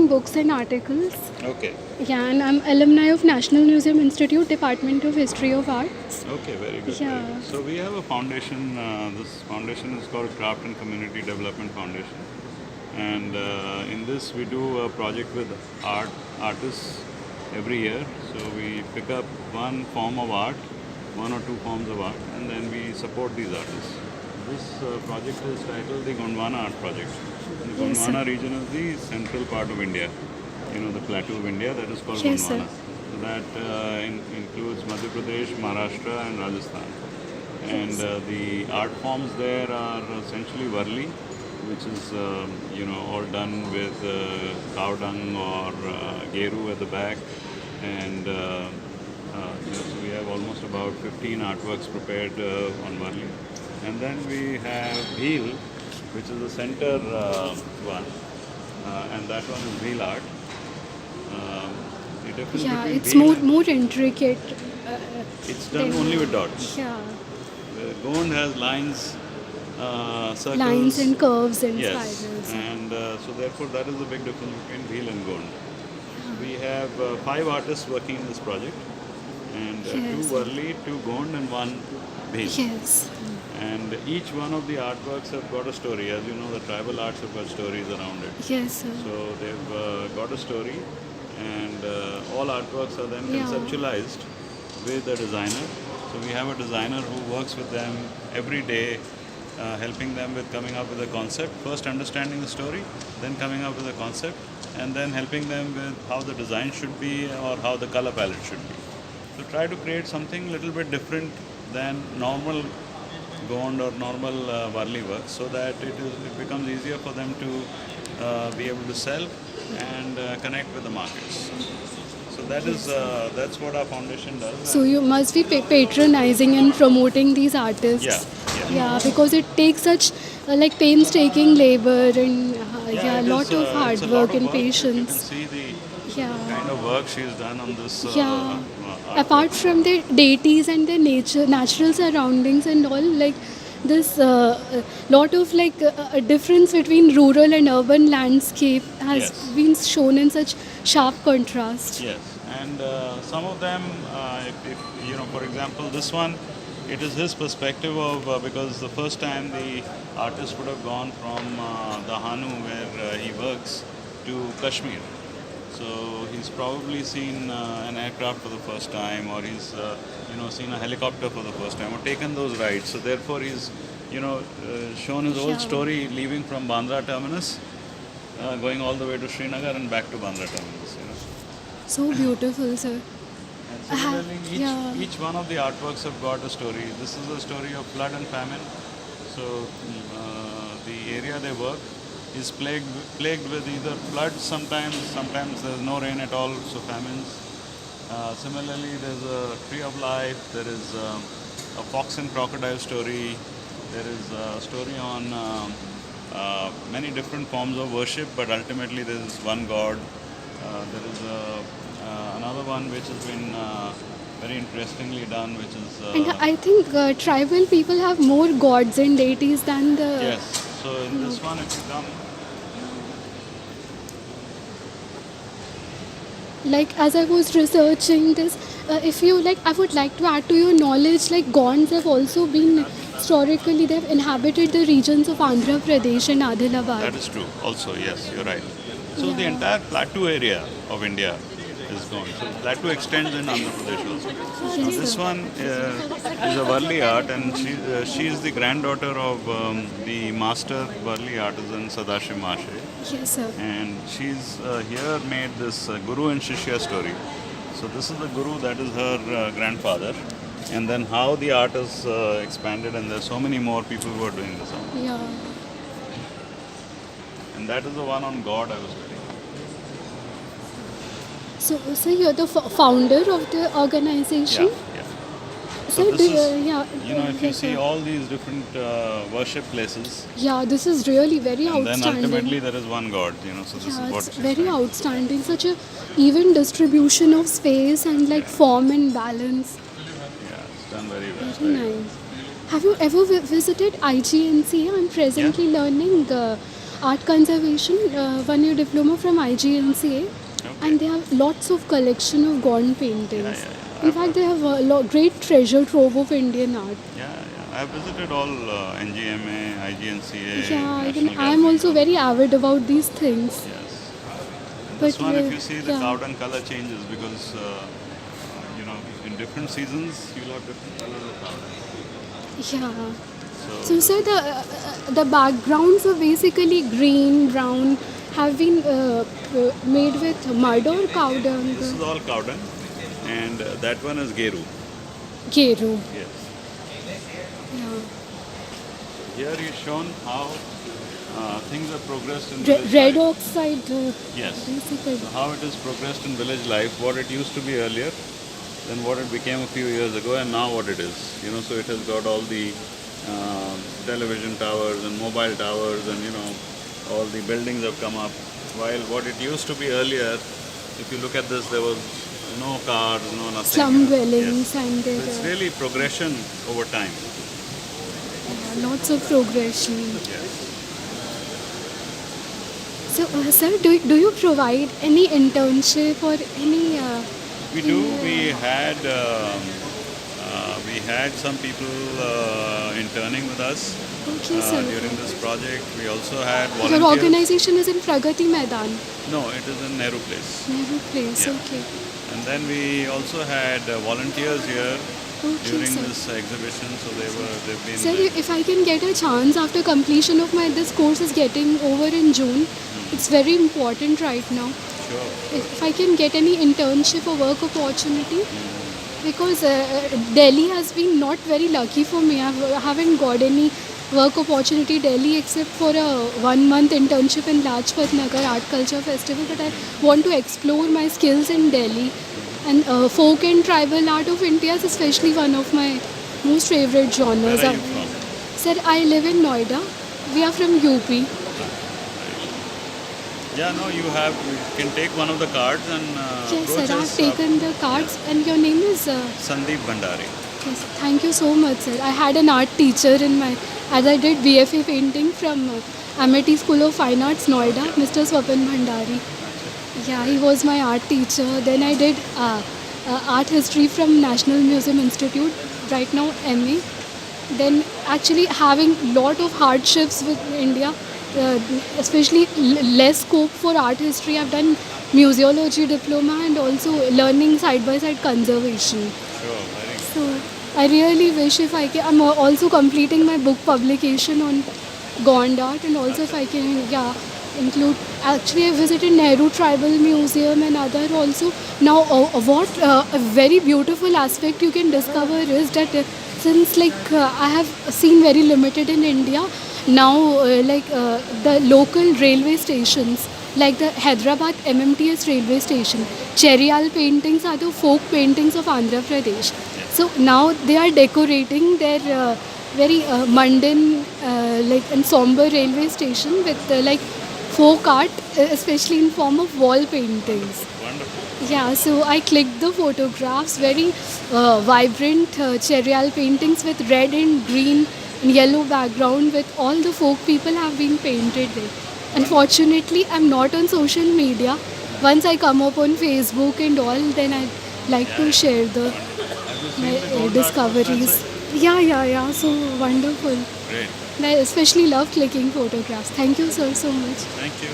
books and articles. Okay. Yeah, and I'm alumni of National Museum Institute, Department of History of Arts. Okay, very good. Very Yeah. good. So we have a foundation. This foundation is called Craft and Community Development Foundation, and in this we do a project with artists every year. So we pick up one form of art, one or two forms of art, and then we support these artists. This project is titled the Gondwana Art Project. The Yes, sir. Gondwana region is the central part of India. You know, the plateau of India, that is called Yes, sir. Gondwana. So that includes Madhya Pradesh, Maharashtra, and Rajasthan. And the art forms there are essentially Varli, which is all done with cow dung or geru at the back, and so we have almost about 15 artworks prepared on Varli, and then we have Bhil, which is the center one, and that one is Bhil art. The difference Yeah, between it's Bhil more and more intricate. it's done than- only with dots. Yeah, The Gond has lines, circles. lines and curves and Yes, spirals. and so therefore that is the big difference between Bhil and Gond. We have 5 artists working in this project, and 2 Yes. Varli, 2 Gond, and 1 Bhil. Yes. And each one of the artworks have got a story. As you know, the tribal arts have got stories around it. Yes, sir. So they've got a story, and all artworks are then Yeah. conceptualized with a designer. So we have a designer who works with them every day, helping them with coming up with a concept. First understanding the story, then coming up with a concept, and then helping them with how the design should be or how the color palette should be. So try to create something a little bit different than normal Gond or normal Varli work, so that it becomes easier for them to be able to sell and connect with the markets. So that's what our foundation does. So you must be patronizing and promoting these artists. Yeah. Yeah, because it takes such like painstaking labor and Yeah, a it lot is, of it's hard a lot work of and work. If you can patience. see the Yeah. kind of work she's done on this. Yeah. Artwork. Apart from the deities and the natural surroundings and all, like this lot of like a difference between rural and urban landscape has Yes. been shown in such sharp contrast. Yes, and some of them, if for example, this one, it is his perspective of because the first time the artist would have gone from the Hanu where he works to Kashmir. So he's probably seen an aircraft for the first time, or he's seen a helicopter for the first time, or taken those rides. So therefore he's shown his whole Yeah. story, leaving from Bandra terminus, going all the way to Srinagar and back to Bandra terminus. So beautiful, sir. And I have- similarly, yeah. each one of the artworks have got a story. This is a story of flood and famine. So the area they work is plagued with either floods sometimes there's no rain at all, so famines. Similarly, there's a tree of life, there is a fox and crocodile story, there is a story on many different forms of worship, but ultimately there is one God. There is another one which has been very interestingly done, which is And I think tribal people have more gods and deities than the. yes. So in this one, if you come, Like as I was researching this, if you like, I would like to add to your knowledge. Like Gonds have also been historically they've inhabited the regions of Andhra Pradesh and Adilabad. that is true. Also, yes, you're right. So the Yeah. entire plateau area of India is gone. So plateau extends in Andhra Pradesh also. Now Yes, this sir. one is a Varli art, and she is the granddaughter of the master Varli artisan Sadashiv Mashe. Yes, sir. And she's here made this Guru and Shishya story. So this is the Guru, that is her grandfather, and then how the art is expanded, and there's so many more people who are doing this art. Yeah. And that is the one on God I was telling. So you're the founder of the organization. Yeah. So this is, yeah. if you yes, see sir. all these different worship places, Yeah, this is really very and then outstanding. ultimately there is one God, so this Yeah, is what it's she's very trying. outstanding. Such a even distribution of space and like form and balance. Yeah, it's done very well. Very nice. Have you ever visited IGNC? I'm presently learning art conservation, 1 year diploma from IGNCA, Okay. and they have lots of collection of Gone paintings. Yeah, yeah, yeah. In fact, they have a great treasure trove of Indian art. Yeah, yeah. I've visited all NGMA, IGNCA, Yeah, even National I am Gallery. also very avid about these things. Yes. And But this one, if you see, the yeah, cowden color changes because, in different seasons, you'll have different colors of cowden. yeah. So, So, sir, the backgrounds are basically green, brown, have been made with mud or cow dung. this is all cowden, and that one is geru. Geru. Yes. Yeah. Here is shown how things have progressed in village Red life. oxide, Yes. basically. So how it has progressed in village life, what it used to be earlier, then what it became a few years ago, and now what it is. So it has got all the television towers and mobile towers, and all the buildings have come up. While what it used to be earlier, if you look at this, there was no cars, no nothing. Slum Yes. dwellings and So it's really progression over time. lots of progression. Yes. So, sir, do you provide any internship or any? We do. We had some people interning with us Okay, sir. during this project. We also had Your volunteers. organization is in Pragati Maidan, No, it is in Nehru Place. Nehru Place. Yeah. Okay. And then we also had volunteers here Okay, during sir. this exhibition. So they've been. Sir, if I can get a chance after completion of this course is getting over in June, it's very important right now. Sure. If I can get any internship or work opportunity, because Delhi has been not very lucky for me. I haven't got any work opportunity Delhi except for a 1 month internship in Lajpat Nagar Art Culture Festival. But I want to explore my skills in Delhi, and folk and tribal art of India is especially one of my most favorite genres. Where are you from? Sir, I live in Noida. We are from UP. Yeah, no, you can take one of the cards and Yes, approach sir. I have us. taken the cards, and your name is. Sandeep Bhandari. Yes, thank you so much, sir. I had an art teacher as I did BFA painting from Amity School of Fine Arts, Noida, Mr. Swapan Bhandari. Yeah, he was my art teacher. Then I did art history from National Museum Institute, right now MA. Then actually having lot of hardships with India, especially less scope for art history. I've done museology diploma and also learning side by side conservation. Sure, very good. So I really wish if I can. I'm also completing my book publication on Gondwana, and also if I can, include. Actually, I visited Nehru Tribal Museum and other also. Now, what a very beautiful aspect you can discover is that since I have seen very limited in India, now the local railway stations, like the Hyderabad MMTS railway station, Cherial paintings are the folk paintings of Andhra Pradesh. So now they are decorating their very mundane and somber railway station with folk art, especially in form of wall paintings. Wonderful. Yeah, so I clicked the photographs, very vibrant Cherial paintings with red and green and yellow background with all the folk people have been painted there. Unfortunately, I'm not on social media. Once I come up on Facebook and all, then I'd like to share Have you seen my the Gondwana discoveries. website? Yeah, so wonderful. Great. And I especially love clicking photographs. Thank you, sir, so much. Thank you.